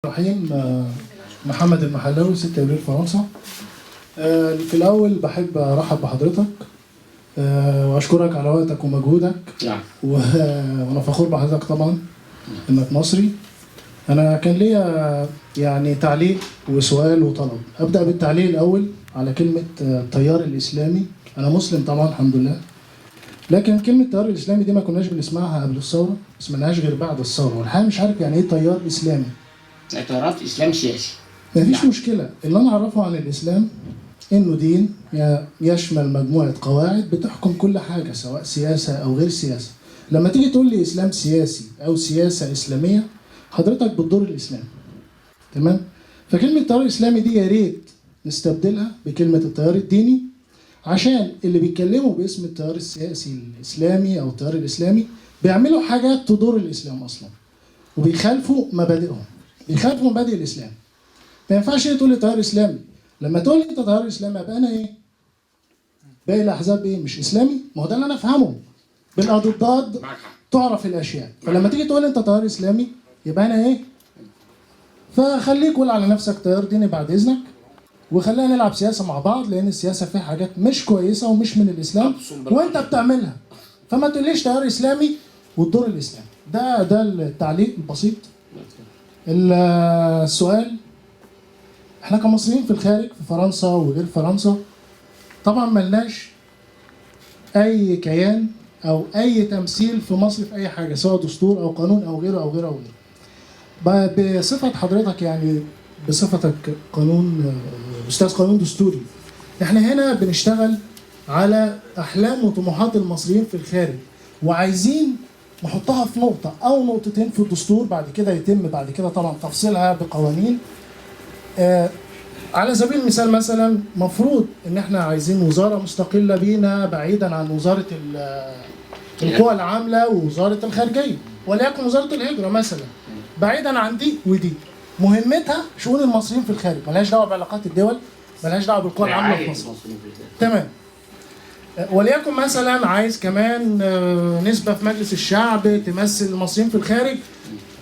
الرحيم. محمد المحلاوي 6 ابريل فرنسا. في الاول بحب ارحب بحضرتك واشكرك على وقتك ومجهودك. وانا فخور بحضرتك طبعا انك مصري. انا كان ليا يعني تعليق وسؤال وطلب. ابدا بالتعليق الاول على كلمه التيار الاسلامي. انا مسلم طبعا الحمد لله، لكن كلمه التيار الاسلامي دي ما كناش بنسمعها قبل الثوره، ما سمعناهاش غير بعد الثوره، والحقيقه مش عارف يعني ايه تيار اسلامي. تيارات اسلام سياسي. مفيش مشكله. اللي انا اعرفه عن الاسلام انه دين يشمل مجموعه قواعد بتحكم كل حاجه سواء سياسه او غير سياسه. لما تيجي تقول لي اسلام سياسي او سياسه اسلاميه، حضرتك بتضر الاسلام. تمام؟ فكلمه التيار الاسلامي دي يا ريت نستبدلها بكلمه التيار الديني، عشان اللي بيتكلموا باسم التيار السياسي الاسلامي او التيار الاسلامي بيعملوا حاجات تضر الاسلام اصلا، وبيخالفوا مبادئهم، بيخالفوا مبادئ الاسلام. ما ينفعش تقول لي تيار اسلامي. لما تقول لي انت تيار اسلامي ابقى انا ايه؟ باقي الاحزاب ايه؟ مش اسلامي؟ ما هو ده اللي انا افهمه. بالاضداد تعرف الاشياء. فلما تيجي تقول لي انت تيار اسلامي يبقى انا ايه؟ فخليك قول على نفسك تيار ديني بعد اذنك، وخلينا نلعب سياسه مع بعض، لان السياسه فيها حاجات مش كويسه ومش من الاسلام وانت بتعملها. فما تقوليش تيار اسلامي وتضر الاسلام. ده التعليق البسيط. السؤال، احنا كمصريين في الخارج في فرنسا وغير فرنسا طبعا ملناش اي كيان او اي تمثيل في مصر في اي حاجه، سواء دستور او قانون او غيره او غيره او غيره. بصفه حضرتك يعني بصفتك استاذ قانون دستوري، احنا هنا بنشتغل على احلام وطموحات المصريين في الخارج، وعايزين نحطها في نقطه او نقطتين في الدستور، بعد كده يتم بعد كده طبعا تفصيلها بقوانين. على سبيل المثال مثلا مفروض ان احنا عايزين وزاره مستقله بينا بعيدا عن وزاره القوى العامله ووزاره الخارجيه، وليكن وزاره الهجره مثلا، بعيدا عن دي ودي. مهمتها شؤون المصريين في الخارج، ملهاش دعوه بعلاقات الدول، ملهاش دعوه بالقوى العامله في مصر. تمام. وليكن مثلا عايز كمان نسبه في مجلس الشعب تمثل المصريين في الخارج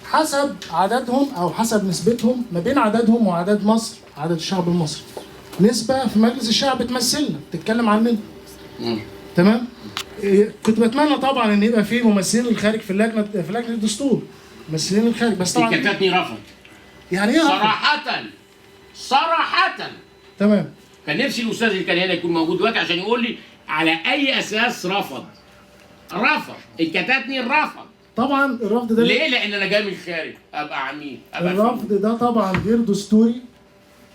حسب عددهم او حسب نسبتهم ما بين عددهم وعدد مصر، عدد الشعب المصري. نسبه في مجلس الشعب تمثلنا، تتكلم عننا. تمام؟ كنت بتمنى طبعا ان يبقى في ممثلين الخارج في لجنه الدستور، ممثلين الخارج، بس طبعا كتاتني رفض. يعني ايه صراحة تمام. كان نفسي الاستاذ اللي كان هنا يكون موجود دلوقتي عشان يقول لي على اي اساس رفض. الكتاتني رفض. طبعا الرفض ده ليه؟ لان انا جاي من الخارج ابقى عميل. الرفض ده طبعا غير دستوري،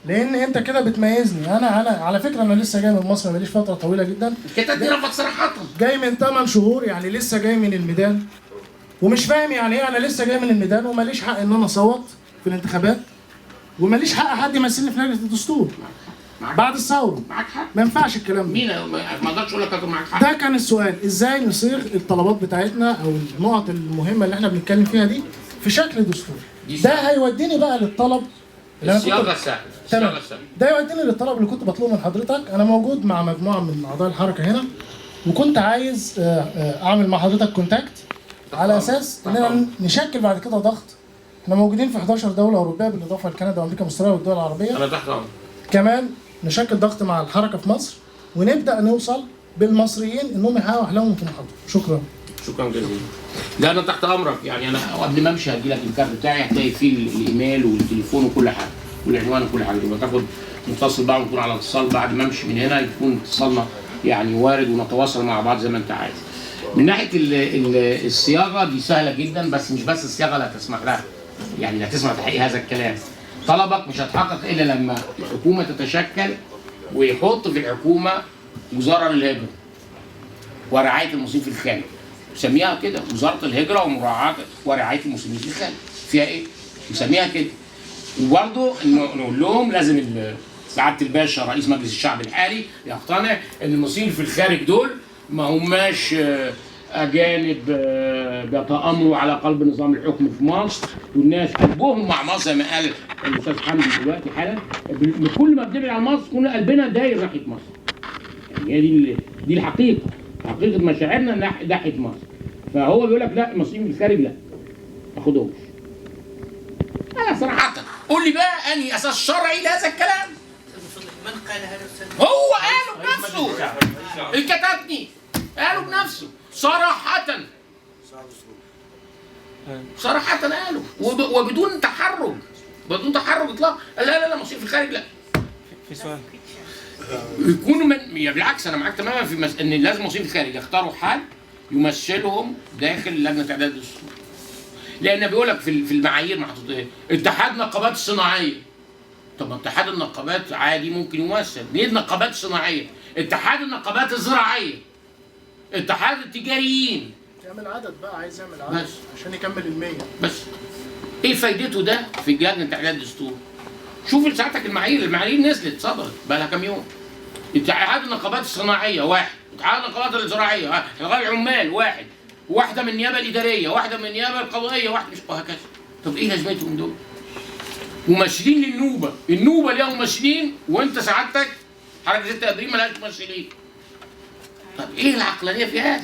لان انت كده بتميزني. انا على فكره انا لسه جاي من مصر، ماليش فتره طويله جدا. الكتاتني رفض صراحة. جاي من 8 شهور، يعني لسه جاي من الميدان، ومش فاهم يعني ايه انا لسه جاي من الميدان وماليش حق ان انا اصوت في الانتخابات، وماليش حق حد يمثلني في لجنه الدستور بعد الثوره. معاك حق. ما ينفعش الكلام ده. مين ما اقدرش اقول لك معاك حق. ده كان السؤال، ازاي نصيغ الطلبات بتاعتنا او النقط المهمه اللي احنا بنتكلم فيها دي في شكل دستوري. ده هيوديني بقى للطلب اللي الصياغه السهله. تمام. ده يوديني للطلب اللي كنت بطلبه من حضرتك. انا موجود مع مجموعه من اعضاء الحركه هنا، وكنت عايز اعمل مع حضرتك كونتاكت على اساس اننا نشكل بعد كده ضغط. احنا موجودين في 11 دوله اوروبيه بالاضافه لكندا وامريكا المستقله والدول العربيه. انا تحت امرك. كمان نشكل ضغط مع الحركه في مصر، ونبدا نوصل بالمصريين انهم يحققوا احلامهم وطموحاتهم. شكرا جزيلا. لا انا تحت امرك، يعني انا قبل ما امشي هدي لك الكارت بتاعي، هتلاقي فيه الايميل والتليفون وكل حاجه والعنوان وكل حاجه، يبقى تاخد متصل بقى ونكون على اتصال بعد ما امشي من هنا، يكون اتصالنا يعني وارد ونتواصل مع بعض زي ما انت عايز. من ناحيه الصياغه دي سهله جدا، بس مش بس الصياغه اللي هتسمح لها، يعني لا تسمح تحقيق هذا الكلام. طلبك مش هتحقق الا لما الحكومه تتشكل ويحط في الحكومه وزاره للهجره ورعايه المسلمين في الخارج. نسميها كده وزاره الهجره ومراعاه ورعايه المسلمين في الخارج. فيها ايه؟ نسميها كده. وبرضه نقول لهم لازم سعاده الباشا رئيس مجلس الشعب الحالي يقتنع ان المسلمين في الخارج دول ما هماش اجانب بيتامروا على قلب نظام الحكم في مصر، والناس قلبهم مع مصر زي ما قال الاستاذ حمدي دلوقتي حالا. كل ما بنبعد عن مصر كنا قلبنا داير ناحيه مصر. يعني هي دي الحقيقه، حقيقه مشاعرنا ناحيه مصر. فهو بيقول لك لا المصريين في الخارج لا ما تاخدهمش. انا صراحه قول لي بقى انهي اساس شرعي لهذا الكلام؟ من قال هذا السبب؟ هو قاله بنفسه، الكتاتني قاله بنفسه صراحة، صراحة قاله وبدون تحرج، بدون تحرج اطلاق. لا مصير في الخارج لا. في سؤال يكونوا من يعني بالعكس انا معاك تماما في ان لازم مصير في الخارج يختاروا حد يمثلهم داخل لجنة اعداد الدستور. لان بيقول لك في المعايير محطوط ايه؟ اتحاد نقابات الصناعية. طب ما اتحاد النقابات عادي ممكن يمثل، ليه النقابات الصناعية؟ اتحاد النقابات الزراعية، اتحاد التجاريين. يعمل عدد بقى، عايز يعمل عدد بس عشان يكمل ال100. بس ايه فايدته ده في لجنة اعداد الدستور؟ شوف لساعتك المعايير نزلت صدرت بقى لها كام يوم. اتحاد النقابات الصناعية واحد، اتحاد النقابات الزراعية، نقابة العمال واحد، واحدة من النيابة الإدارية، واحدة من النيابة القضائية، واحدة مش وهكذا. طب ايه لازمتهم دول؟ ممثلين للنوبة، النوبة ليها ممثلين وانت سعادتك حركة 6 ابريل مالهاش ممثلين. طب ايه العقلانية في هذا؟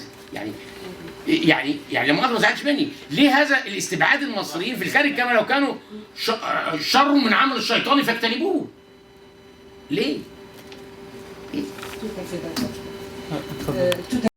يعني لما ما زعلتش مني، ليه هذا الاستبعاد المصريين في الخارج كما لو كانوا شر من عمل الشيطان فاجتنبوه؟ ليه؟ اتفضل.